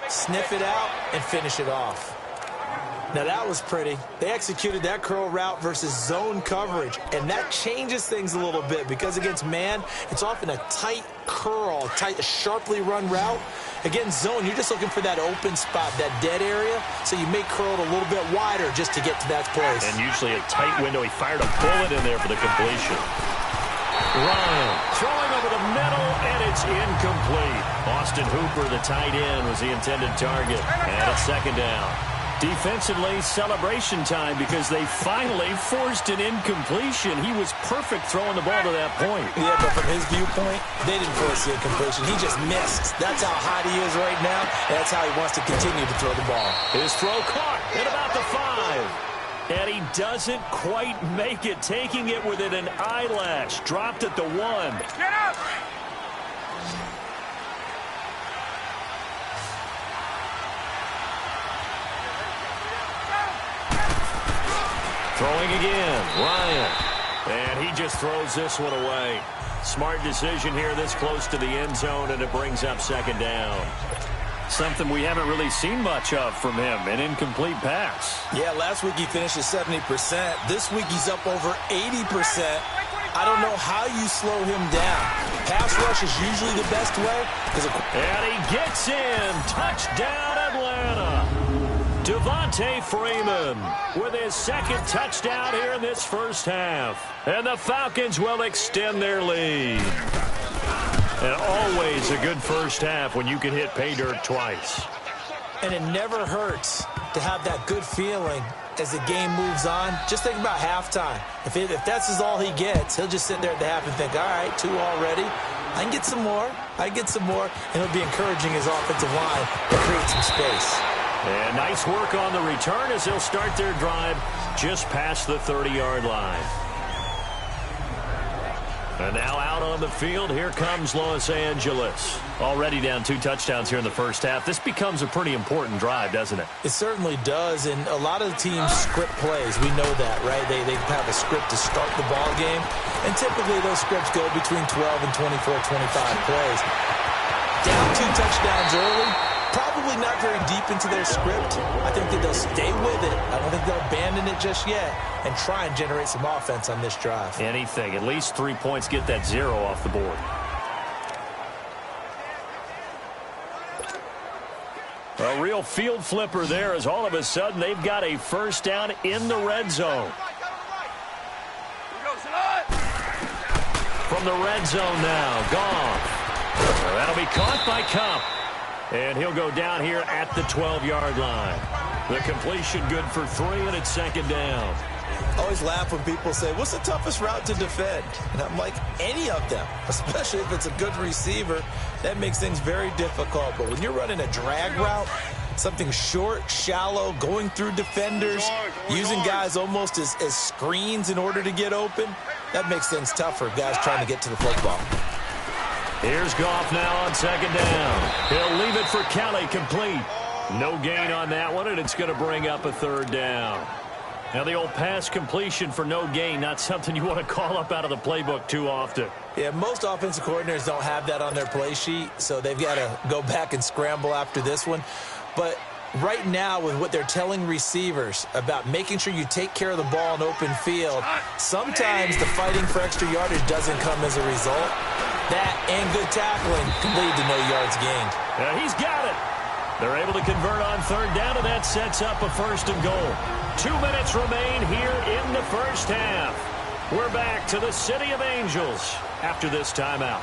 Sniff it out and finish it off. Now that was pretty. They executed that curl route versus zone coverage, and that changes things a little bit because against man, it's often a tight curl, sharply run route. Against zone, you're just looking for that open spot, that dead area, so you may curl it a little bit wider just to get to that place. And usually a tight window. He fired a bullet in there for the completion. Ryan throwing over the middle, and it's incomplete. Austin Hooper, the tight end, was the intended target. And it's second down. Defensively, celebration time because they finally forced an incompletion. He was perfect throwing the ball to that point. Yeah, but from his viewpoint, they didn't force the incompletion. He just missed. That's how hot he is right now, and that's how he wants to continue to throw the ball. His throw caught at about the 5. And he doesn't quite make it, taking it within an eyelash. Dropped at the 1. Get up! Throwing again, Ryan. And he just throws this one away. Smart decision here this close to the end zone, and it brings up second down. Something we haven't really seen much of from him, an incomplete pass. Yeah, last week he finished at 70%. This week he's up over 80%. I don't know how you slow him down. Pass rush is usually the best way. And he gets in. Touchdown, Atlanta. Devontae Freeman with his second touchdown here in this first half. And the Falcons will extend their lead. And always a good first half when you can hit pay dirt twice. And it never hurts to have that good feeling as the game moves on. Just think about halftime. If that's all he gets, he'll just sit there at the half and think, all right, 2 already. I can get some more. And he'll be encouraging his offensive line to create some space. And nice work on the return as they'll start their drive just past the 30-yard line. And now out on the field, here comes Los Angeles. Already down 2 touchdowns here in the first half. This becomes a pretty important drive, doesn't it? It certainly does, and a lot of the teams script plays. We know that, right? They have a script to start the ball game, and typically those scripts go between 12 and 24, 25 plays. Down 2 touchdowns early, probably not very deep into their script. I think that they'll stay with it. I don't think they'll abandon it just yet and try and generate some offense on this drive. Anything. At least 3 points, get that 0 off the board. A real field flipper there as all of a sudden they've got a first down in the red zone. From the red zone now, gone. That'll be caught by Cup. And he'll go down here at the 12-yard line. The completion good for 3, and it's second down. I always laugh when people say, what's the toughest route to defend? And I'm like, any of them, especially if it's a good receiver. That makes things very difficult. But when you're running a drag route, something short, shallow, going through defenders, using guys almost as screens in order to get open, that makes things tough for guys trying to get to the football. Here's Goff now on second down. He'll leave it for Kelly, complete. No gain on that one, and it's going to bring up a third down. Now the old pass completion for no gain, not something you want to call up out of the playbook too often. Yeah, most offensive coordinators don't have that on their play sheet, so they've got to go back and scramble after this one. But right now, with what they're telling receivers about making sure you take care of the ball in open field, sometimes the fighting for extra yardage doesn't come as a result. That and good tackling can lead to no yards gained. Yeah, he's got it. They're able to convert on third down, and that sets up a first and goal. 2 minutes remain here in the first half. We're back to the City of Angels after this timeout.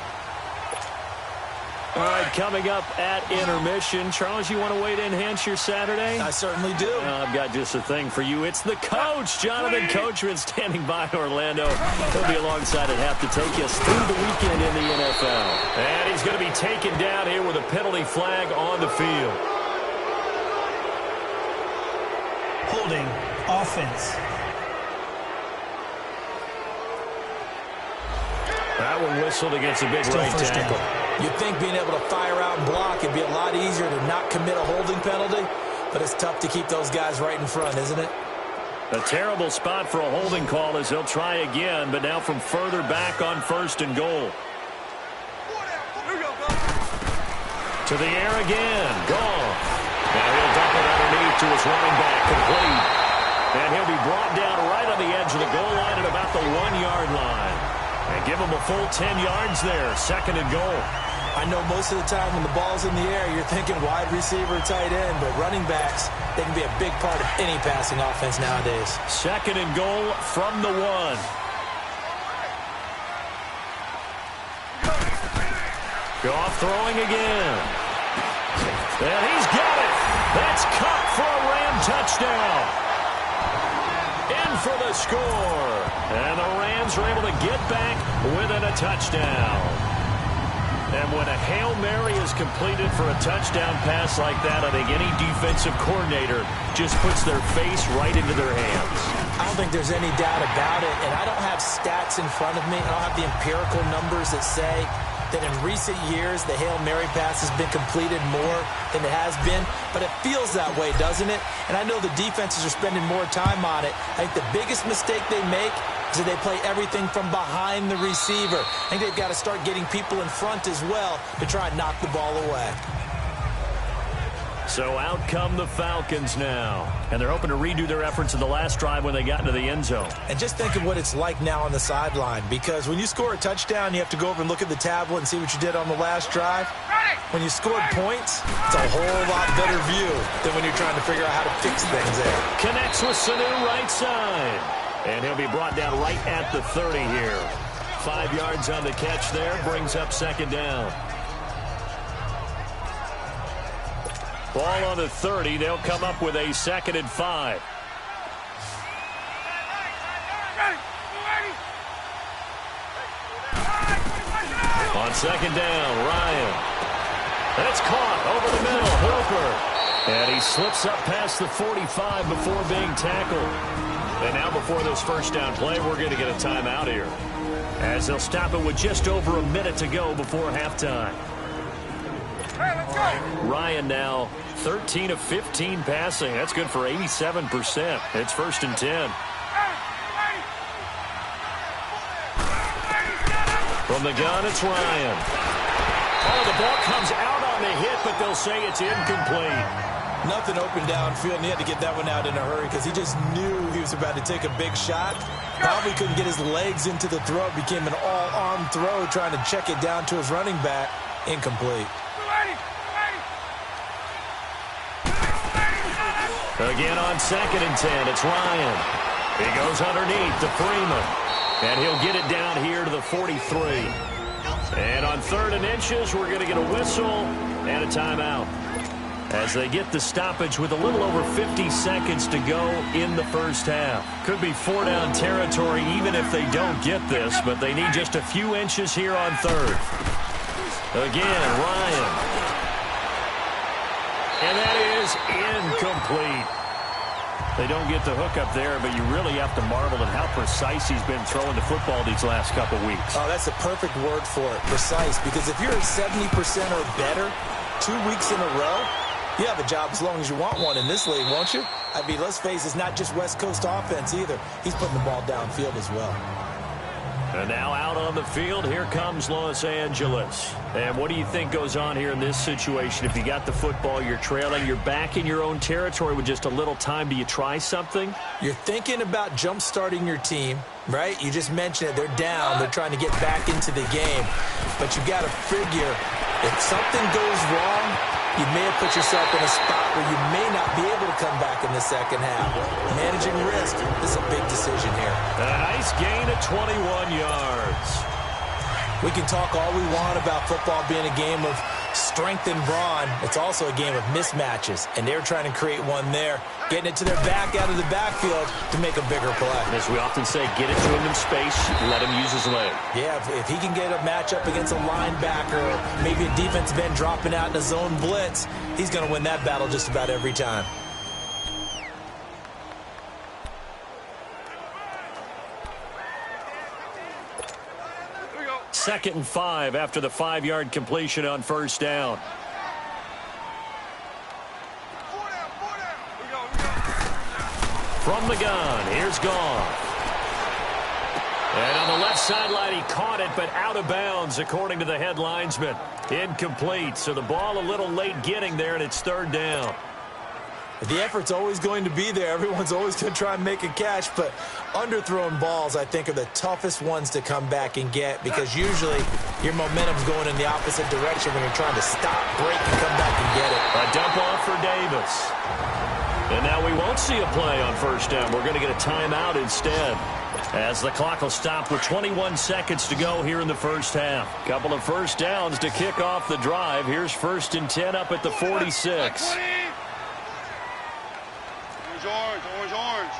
All right, coming up at intermission. Charles, you want to wait to enhance your Saturday? I certainly do. I've got just a thing for you. It's the coach, Jonathan Coachman, standing by Orlando. He'll be alongside at half to take us through the weekend in the NFL. And he's going to be taken down here with a penalty flag on the field. Holding offense. That one whistled against a big right tackle. You'd think being able to fire out and block would be a lot easier to not commit a holding penalty, but it's tough to keep those guys right in front, isn't it? A terrible spot for a holding call as they'll try again, but now from further back on first and goal. To the air again. Gone. Now he'll dump it underneath to his running back. Complete. And he'll be brought down right on the edge of the goal line at about the 1-yard line. And give him a full 10 yards there. 2nd and goal. I know most of the time when the ball's in the air, you're thinking wide receiver, tight end, but running backs, they can be a big part of any passing offense nowadays. 2nd and goal from the 1. Goff throwing again. And he's got it. That's caught for a Ram touchdown. In for the score. And the Rams are able to get back within a touchdown. And when a Hail Mary is completed for a touchdown pass like that, I think any defensive coordinator just puts their face right into their hands. I don't think there's any doubt about it, and I don't have stats in front of me. I don't have the empirical numbers that say that in recent years the Hail Mary pass has been completed more than it has been, but it feels that way, doesn't it? And I know the defenses are spending more time on it. I think the biggest mistake they make is that they play everything from behind the receiver. I think they've got to start getting people in front as well to try and knock the ball away. So out come the Falcons now. And they're hoping to redo their efforts in the last drive when they got into the end zone. And just think of what it's like now on the sideline, because when you score a touchdown, you have to go over and look at the tablet and see what you did on the last drive. When you scored points, it's a whole lot better view than when you're trying to figure out how to fix things there. Connects with Sanu right side. And he'll be brought down right at the 30 here. 5 yards on the catch there. Brings up 2nd down. Ball on the 30. They'll come up with a 2nd and 5. On 2nd down, Ryan. That's caught over the middle. Hooper. And he slips up past the 45 before being tackled. And now before this first down play, we're going to get a timeout here, as they'll stop it with just over a minute to go before halftime. Hey, let's go. Ryan now 13 of 15 passing. That's good for 87%. It's 1st and 10. From the gun, it's Ryan. Oh, the ball comes out on the hit, but they'll say it's incomplete. Nothing open downfield, and he had to get that one out in a hurry because he just knew he was about to take a big shot. Probably couldn't get his legs into the throw. Became an all-arm throw, trying to check it down to his running back. Incomplete. Again on 2nd and 10, it's Ryan. He goes underneath to Freeman. And he'll get it down here to the 43. And on 3rd and inches, we're going to get a whistle and a timeout, as they get the stoppage with a little over 50 seconds to go in the first half. Could be 4-down territory even if they don't get this, but they need just a few inches here on 3rd. Again, Ryan. And that is incomplete. They don't get the hook up there, but you really have to marvel at how precise he's been throwing the football these last couple weeks. Oh, that's a perfect word for it, precise, because if you're at 70% or better 2 weeks in a row, you have a job as long as you want one in this league, won't you? I mean, let's face it, it's not just West Coast offense either. He's putting the ball downfield as well. And now out on the field, here comes Los Angeles. And what do you think goes on here in this situation? If you got the football, you're trailing, you're back in your own territory with just a little time. Do you try something? You're thinking about jump-starting your team, right? You just mentioned it. They're down. They're trying to get back into the game. But you got to figure, if something goes wrong, you may have put yourself in a spot where you may not be able to come back in the second half. Managing risk is a big decision here. A nice gain of 21 yards. We can talk all we want about football being a game of strength and brawn. It's also a game of mismatches, and they're trying to create one there, getting it to their back out of the backfield to make a bigger play. As we often say, get it to him in space, let him use his leg. Yeah, if he can get a matchup against a linebacker or maybe a defensive end dropping out in a zone blitz, he's going to win that battle just about every time. Second and 5 after the 5-yard completion on first down. From the gun, here's Goff. And on the left sideline, he caught it, but out of bounds, according to the head linesman. Incomplete, so the ball a little late getting there, and it's third down. The effort's always going to be there. Everyone's always going to try and make a catch, but underthrown balls, I think, are the toughest ones to come back and get because usually your momentum's going in the opposite direction when you're trying to stop, break, and come back and get it. A dump off for Davis. And now we won't see a play on first down. We're going to get a timeout instead, as the clock will stop with 21 seconds to go here in the first half. Couple of first downs to kick off the drive. Here's 1st and 10 up at the 46. Orange.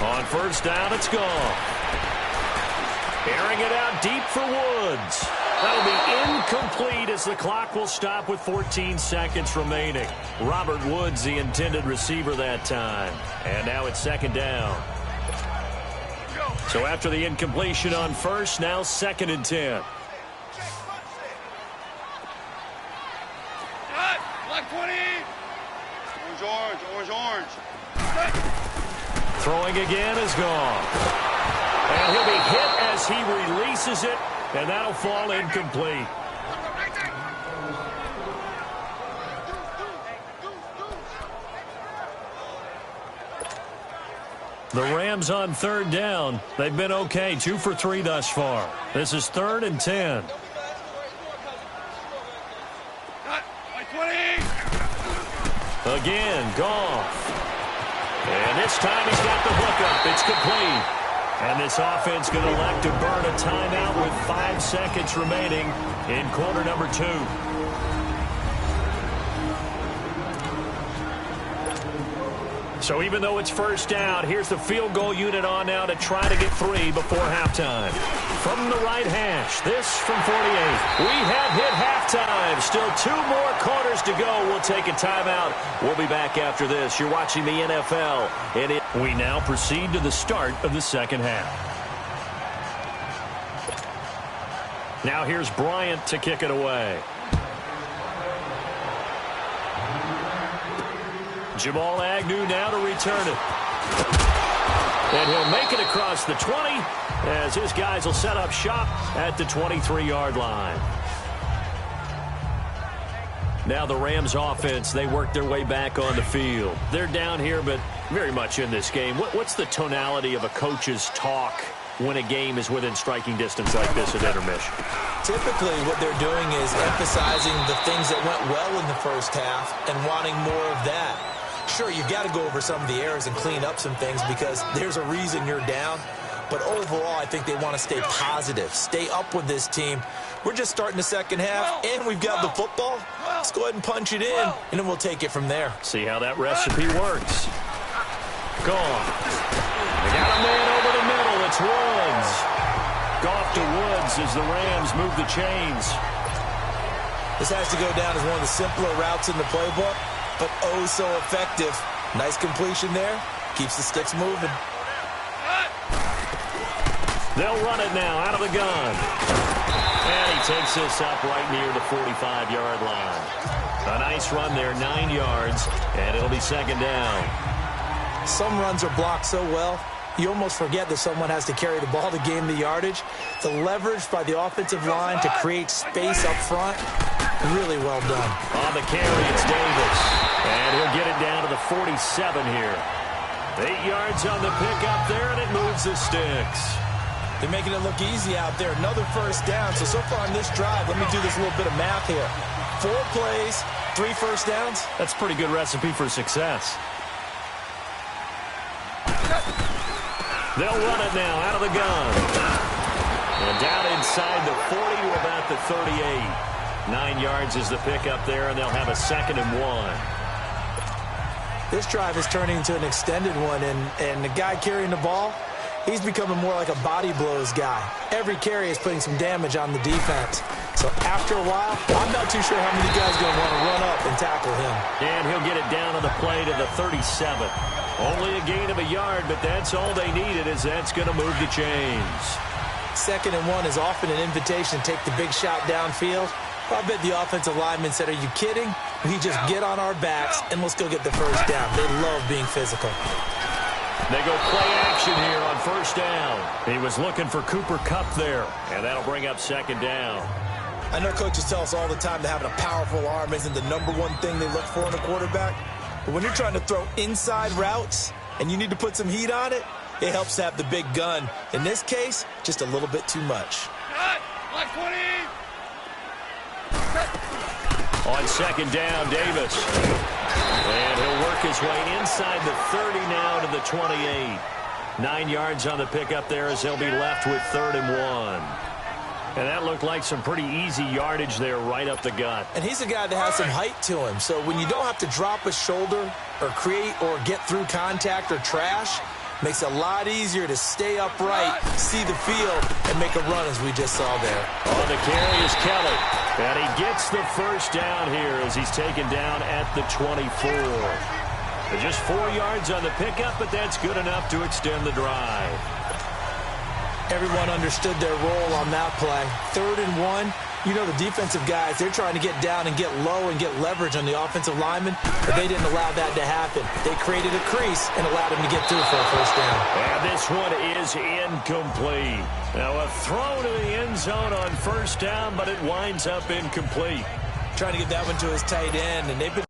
On first down, it's gone. Airing it out deep for Woods. That'll be incomplete as the clock will stop with 14 seconds remaining. Robert Woods, the intended receiver that time. And now it's 2nd down. So after the incompletion on first, now 2nd and 10. Black 20. Orange. Throwing again is gone. And he'll be hit as he releases it, and that'll fall incomplete. The Rams on 3rd down. They've been okay, 2 for 3 thus far. This is 3rd and 10. Again, Goff. And this time he's got the hookup. It's complete. And this offense going to elect to burn a timeout with 5 seconds remaining in quarter number 2. So even though it's first down, here's the field goal unit on now to try to get 3 before halftime. From the right hash, this from 48. We have hit halftime. Still 2 more quarters to go. We'll take a timeout. We'll be back after this. You're watching the NFL. And we now proceed to the start of the second half. Now here's Bryant to kick it away. Jamal Agnew now to return it. And he'll make it across the 20 as his guys will set up shop at the 23-yard line. Now the Rams offense, they work their way back on the field. They're down here, but very much in this game. What's the tonality of a coach's talk when a game is within striking distance like this at intermission? Typically, what they're doing is emphasizing the things that went well in the first half and wanting more of that. Sure, you've got to go over some of the errors and clean up some things because there's a reason you're down. But overall, I think they want to stay positive, stay up with this team. We're just starting the second half, and we've got the football. Let's go ahead and punch it in, and then we'll take it from there. See how that recipe works. Gone. They got a man over the middle. It's Woods. Goff to Woods as the Rams move the chains. This has to go down as one of the simpler routes in the playbook, but oh so effective. Nice completion there. Keeps the sticks moving. They'll run it now out of the gun. And he takes this up right near the 45-yard line. A nice run there, 9 yards, and it'll be second down. Some runs are blocked so well, you almost forget that someone has to carry the ball to gain the yardage. The leverage by the offensive line to create space up front, really well done. On the carry, it's Davis. And he'll get it down to the 47 here. 8 yards on the pickup there, and it moves the sticks. They're making it look easy out there. Another first down. So far on this drive, let me do this little bit of math here. 4 plays, 3 first downs. That's a pretty good recipe for success. They'll run it now out of the gun. And down inside the 40 to about the 38. 9 yards is the pickup there, and they'll have a 2nd and 1. This drive is turning into an extended one, and the guy carrying the ball, he's becoming more like a body blows guy. Every carry is putting some damage on the defense. So after a while, I'm not too sure how many guys are going to want to run up and tackle him. And he'll get it down on the play to the 37. Only a gain of a yard, but that's all they needed, as that's going to move the chains. 2nd and 1 is often an invitation to take the big shot downfield. I bet the offensive lineman said, are you kidding? We just get on our backs and let's go get the first down. They love being physical. They go play action here on first down. He was looking for Cooper Kupp there, and that'll bring up second down. I know coaches tell us all the time that having a powerful arm isn't the #1 thing they look for in a quarterback. But when you're trying to throw inside routes and you need to put some heat on it, it helps to have the big gun. In this case, just a little bit too much. Black 20. On second down, Davis. And he'll work his way inside the 30 now to the 28. 9 yards on the pickup there as they'll be left with 3rd and 1. And that looked like some pretty easy yardage there right up the gut. And he's a guy that has some height to him. So when you don't have to drop a shoulder or create or get through contact or trash, makes it a lot easier to stay upright, see the field, and make a run as we just saw there. On the carry is Kelly. And he gets the first down here as he's taken down at the 24. Just 4 yards on the pickup, but that's good enough to extend the drive. Everyone understood their role on that play. 3rd and 1. You know the defensive guys, they're trying to get down and get low and get leverage on the offensive lineman, but they didn't allow that to happen. They created a crease and allowed him to get through for a first down. And this one is incomplete. Now a throw to the end zone on first down, but it winds up incomplete. Trying to get that one to his tight end, and they've been